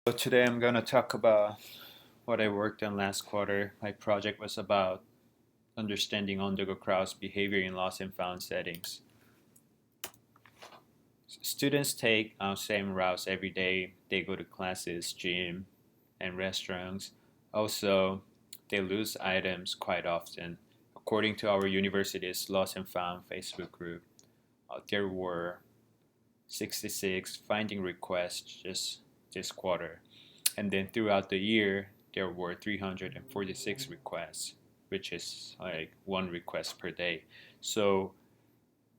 So today I'm going to talk about what I worked on last quarter. My project was about understanding undergo crowds behavior in lost and found settings. Students take same routes every day. They go to classes, gym, and restaurants. Also, they lose items quite often. According to our university's Lost and Found Facebook group, there were 66 finding requests just this quarter. And then throughout the year, there were 346 requests, which is like one request per day. So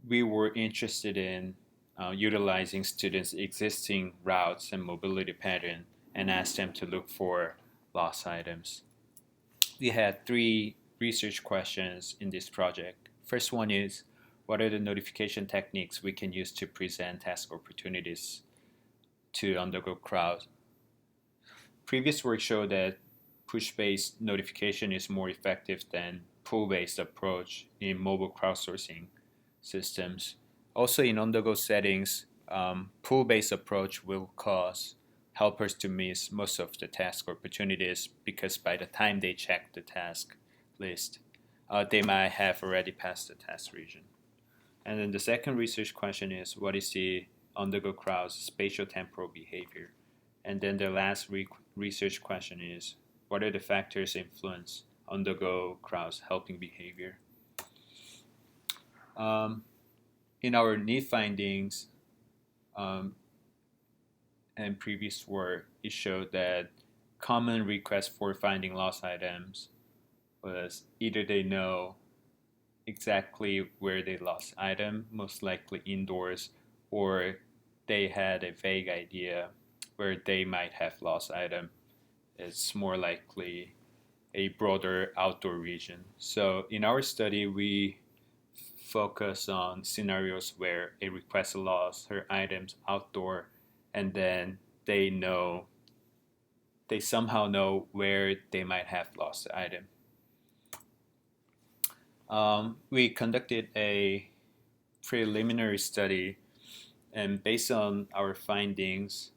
we were interested in utilizing students' existing routes and mobility pattern and asked them to look for lost items. We had three research questions in this project. First one is, what are the notification techniques we can use to present task opportunities to undergo crowds? Previous work showed that push-based notification is more effective than pull-based approach in mobile crowdsourcing systems. Also, in on-the-go settings, pull-based approach will cause helpers to miss most of the task opportunities because by the time they check the task list, they might have already passed the task region. And then the second research question is, what is the on-the-go crowd's spatial temporal behavior? And then the last research question is, what are the factors influence on-the-go crowds helping behavior? Um, in our need findings and previous work, it showed that common requests for finding lost items was either they know exactly where they lost item, most likely indoors, or they had a vague idea where they might have lost item. It's more likely a broader outdoor region. So in our study, we focus on scenarios where a request lost her items outdoor, and then they somehow know where they might have lost the item. We conducted a preliminary study, and based on our findings,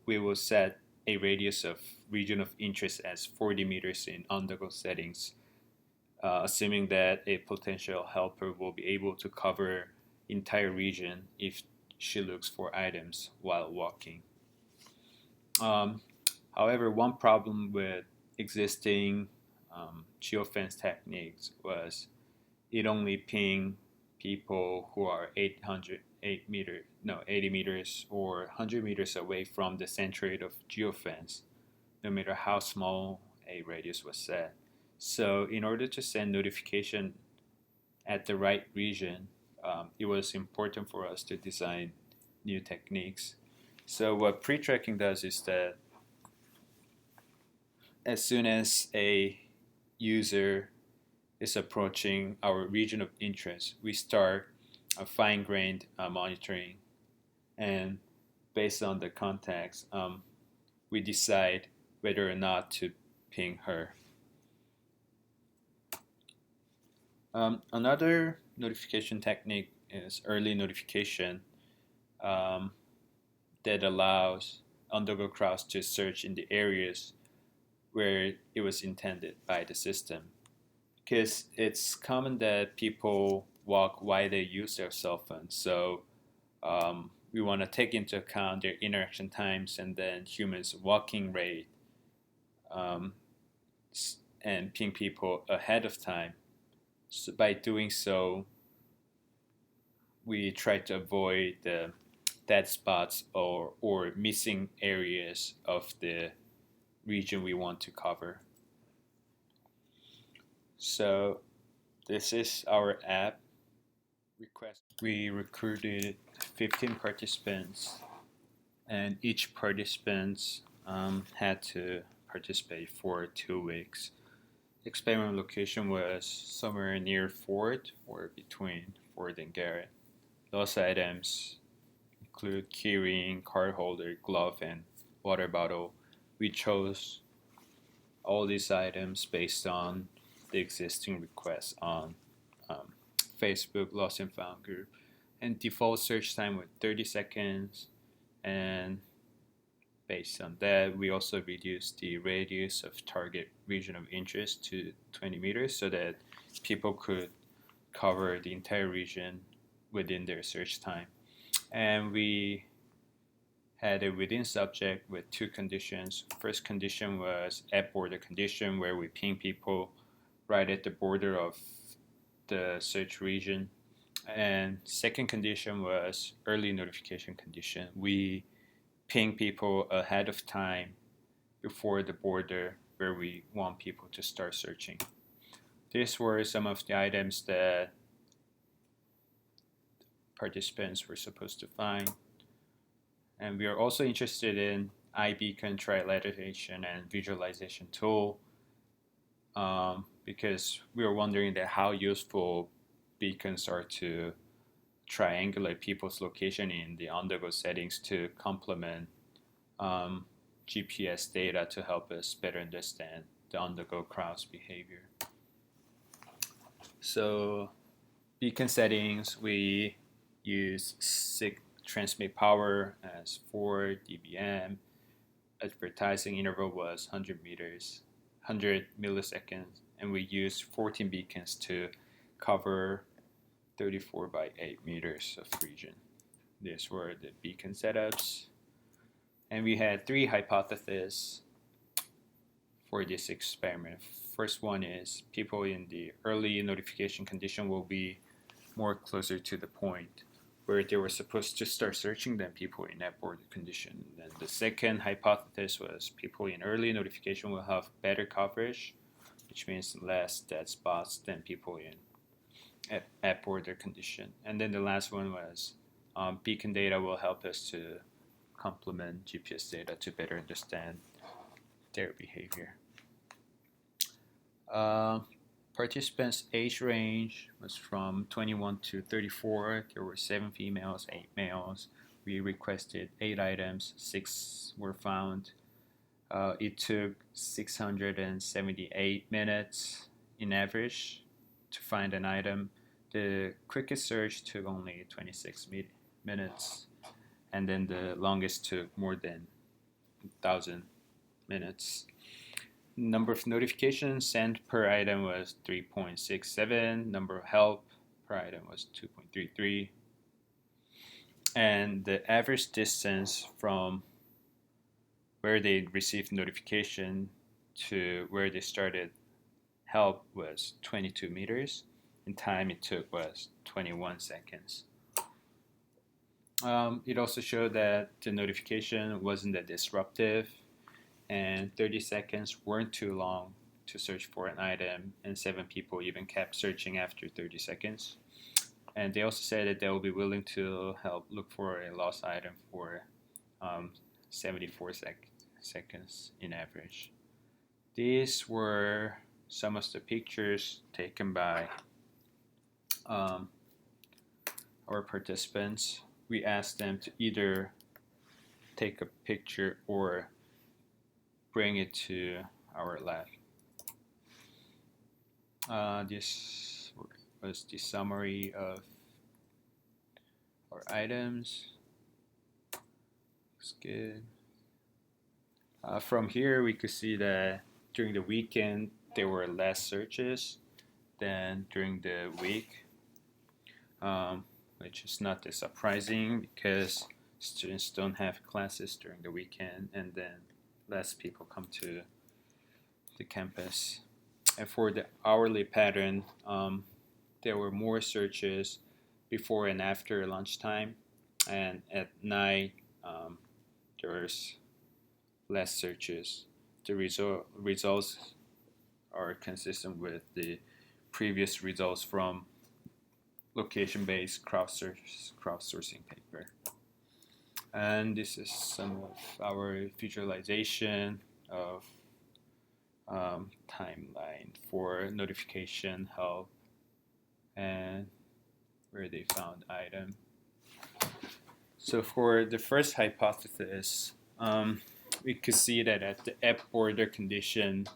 we will set a radius of region of interest as 40 meters in on-the-go settings, assuming that a potential helper will be able to cover entire region if she looks for items while walking. Um, However, one problem with existing geofence techniques was it only ping people who are 80 meters or 100 meters away from the center of geofence, no matter how small a radius was set. So in order to send notification at the right region, it was important for us to design new techniques. So what pre-tracking does is that as soon as a user is approaching our region of interest, we start a fine-grained monitoring, and based on the context, we decide whether or not to ping her. Another notification technique is early notification um, that allows undergo crowds to search in the areas where it was intended by the system. Because it's common that people walk while they use their cell phones. So we want to take into account their interaction times and then humans' walking rate um, and ping people ahead of time. So by doing so, we try to avoid the dead spots or missing areas of the region we want to cover. So this is our app request. We recruited 15 participants, and each participant had to participate for 2 weeks. The experiment location was somewhere near Fort or between Fort and Garrett. Those items include keyring, card holder, glove, and water bottle. We chose all these items based on the existing requests on um, Facebook Lost and Found group. And default search time was 30 seconds, and Based on that, we also reduced the radius of target region of interest to 20 meters so that people could cover the entire region within their search time. And we had a within subject with two conditions. First condition was at border condition, where we ping people right at the border of the search region. And second condition was early notification condition. We ping people ahead of time before the border where we want people to start searching. These were some of the items that participants were supposed to find. And we are also interested in iBeacon trilateration and visualization tool because we were wondering that how useful beacons are to triangulate people's location in the on-the-go settings to complement GPS data to help us better understand the on-the-go crowd's behavior. So beacon settings, we use SIG transmit power as 4 dBm. Advertising interval was 100 meters, 100 milliseconds, and we used 14 beacons to cover 34 by 8 meters of region. These were the beacon setups. And we had 3 hypotheses for this experiment. First one is people in the early notification condition will be more closer to the point where they were supposed to start searching than people in at border condition. Then the second hypothesis was people in early notification will have better coverage, which means less dead spots than people in at border condition. And then the last one was beacon data will help us to complement GPS data to better understand their behavior. Participants' age range was from 21 to 34. There were 7 females, 8 males. We requested 8 items, 6 were found. It took 678 minutes in average to find an item. The quickest search took only 26 minutes, and then the longest took more than 1,000 minutes. Number of notifications sent per item was 3.67. Number of help per item was 2.33. And the average distance from where they received notification to where they started help was 22 meters. And time it took was 21 seconds. It also showed that the notification wasn't that disruptive, and 30 seconds weren't too long to search for an item, and 7 people even kept searching after 30 seconds. And they also said that they will be willing to help look for a lost item for 74 seconds in average. These were some of the pictures taken by our participants. We asked them to either take a picture or bring it to our lab. This was the summary of our items. Looks good. From here, we could see that during the weekend, there were less searches than during the week, which is not that surprising because students don't have classes during the weekend, and then less people come to the campus. And for the hourly pattern, there were more searches before and after lunchtime, and at night there was less searches. The results are consistent with the previous results from location-based crowdsourcing paper. And this is some of our visualization of timeline for notification, help, and where they found item. So for the first hypothesis, we could see that at the app border condition,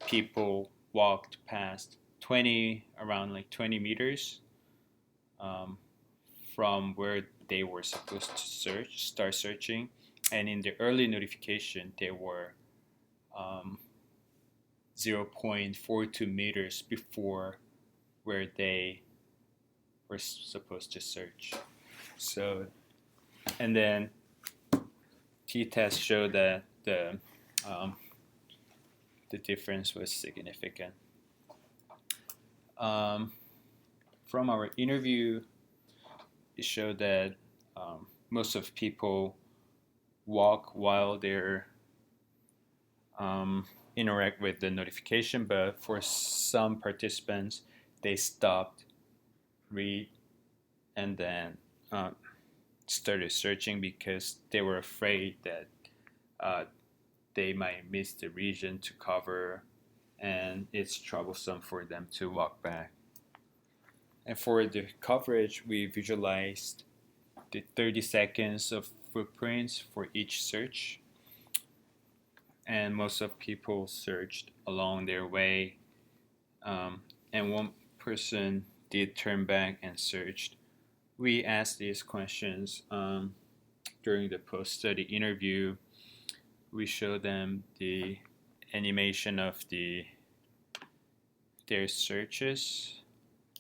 people walked past around 20 meters from where they were supposed to start searching, And in the early notification, they were 0.42 meters before where they were supposed to search. So, and then t-test showed that um, the difference was significant. Um, from our interview, it showed that most of people walk while they're interact with the notification, but for some participants, they stopped, read, and then started searching because they were afraid that uh, they might miss the region to cover, and it's troublesome for them to walk back. And for the coverage, we visualized the 30 seconds of footprints for each search. And most of people searched along their way. And one person did turn back and searched. We asked these questions during the post-study interview. We showed them the animation of their searches,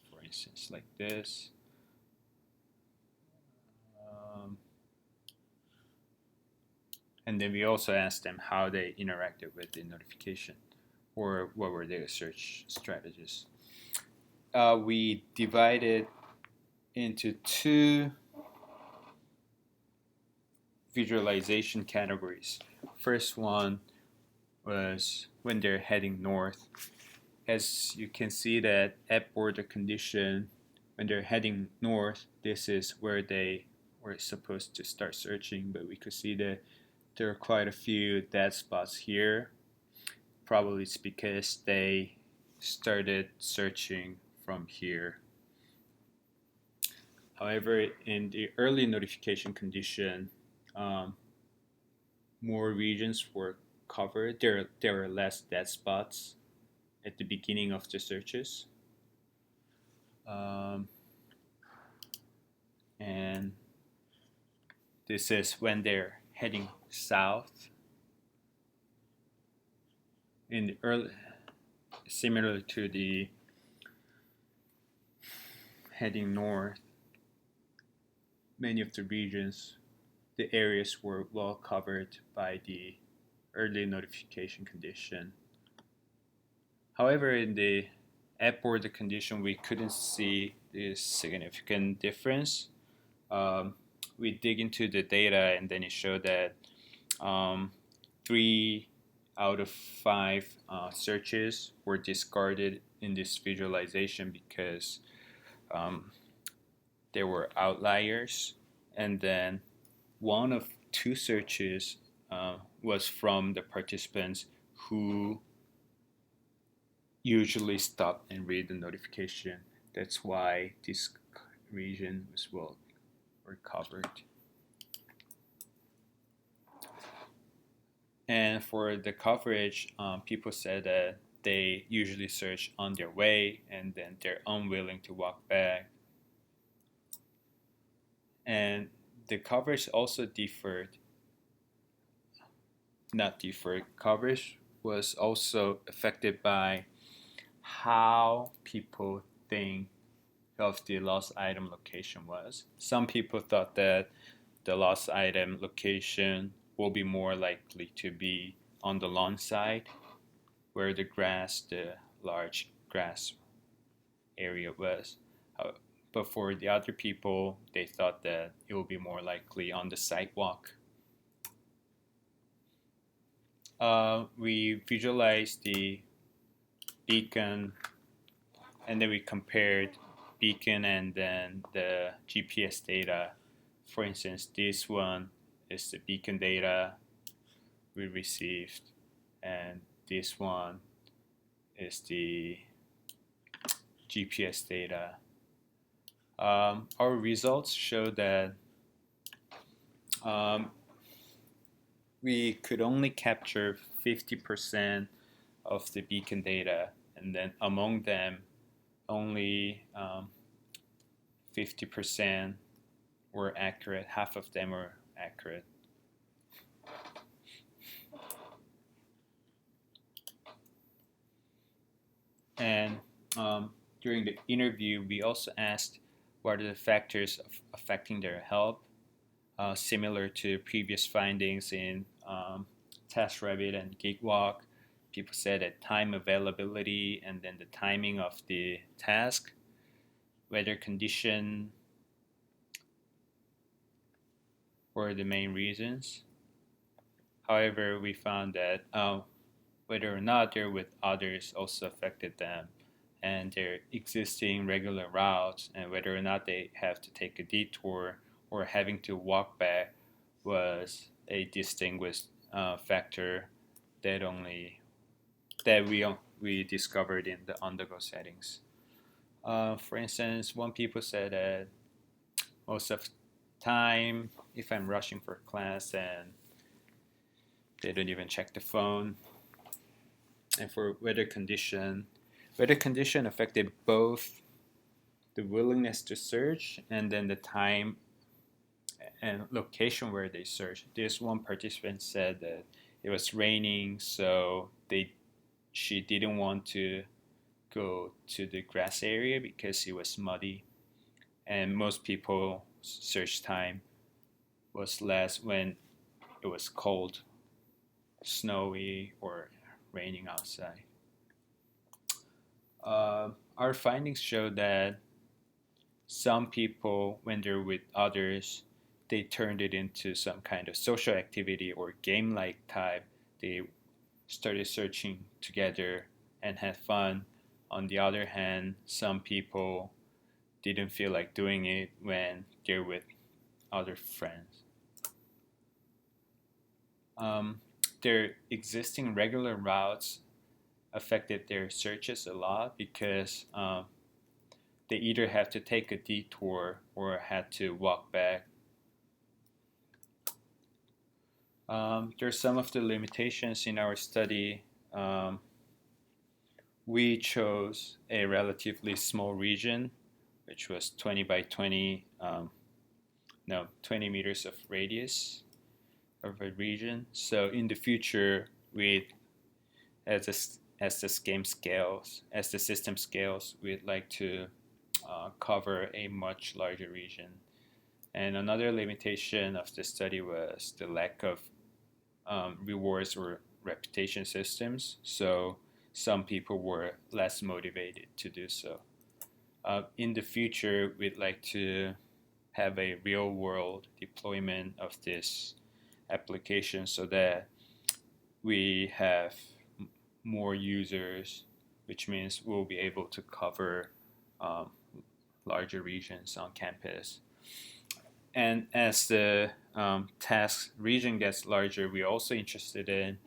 for instance, like this. And then we also asked them how they interacted with the notification or what were their search strategies. We divided into two visualization categories. First one was when they're heading north. As you can see that at border condition, when they're heading north, this is where they were supposed to start searching, but we could see that there are quite a few dead spots here. Probably it's because they started searching from here. However, in the early notification condition, more regions were covered. There were less dead spots at the beginning of the searches. And this is when they're heading south. In the early, similar to the heading north, many of the regions, the areas were well covered by the early notification condition. However, in the at border condition, we couldn't see this significant difference. We dig into the data, and then it showed that 3 out of 5 searches were discarded in this visualization because there were outliers, and then 1 of 2 searches was from the participants who usually stop and read the notification. That's why this region was well recovered. And for the coverage, people said that they usually search on their way and then they're unwilling to walk back. And the coverage also coverage was also affected by how people think of the lost item location was. Some people thought that the lost item location will be more likely to be on the lawn side where the large grass area was. But for the other people, they thought that it will be more likely on the sidewalk. We visualized the beacon, and then we compared beacon and then the GPS data. For instance, this one is the beacon data we received, and this one is the GPS data. Our results show that we could only capture 50% of the beacon data, and then among them, only 50% were accurate, half of them were accurate. And during the interview, we also asked what are the factors affecting their health, similar to previous findings in TaskRabbit and Geekwalk. People said that time availability and then the timing of the task, weather condition were the main reasons. However, we found that whether or not they're with others also affected them, and their existing regular routes, and whether or not they have to take a detour or having to walk back was a distinguished factor that only that we discovered in the on-the-go settings. For instance, one people said that most of the time, if I'm rushing for class and they don't even check the phone. And for weather condition affected both the willingness to search and then the time and location where they search. This one participant said that it was raining, so she didn't want to go to the grass area because it was muddy, and most people search time was less when it was cold, snowy, or raining outside. Our findings show that some people, when they're with others, they turned it into some kind of social activity or game like type. They started searching together and had fun. On the other hand, some people didn't feel like doing it when they're with other friends. Um, their existing regular routes affected their searches a lot because they either have to take a detour or had to walk back. There's some of the limitations in our study. We chose a relatively small region, which was 20 by 20, 20 meters of radius of a region. So in the future, as as the system scales, we'd like to cover a much larger region. And another limitation of the study was the lack of rewards or reputation systems. So some people were less motivated to do so. In the future, we'd like to have a real world deployment of this application so that we have more users, which means we'll be able to cover um, larger regions on campus. And as the task region gets larger, we're also interested in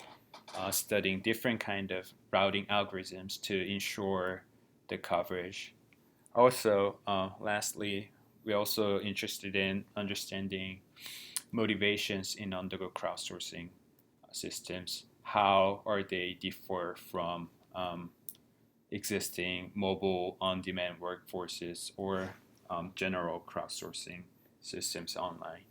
studying different kind of routing algorithms to ensure the coverage. Also, lastly, we're also interested in understanding motivations in on-the-go crowdsourcing systems. How are they differ from existing mobile on-demand workforces or general crowdsourcing systems online?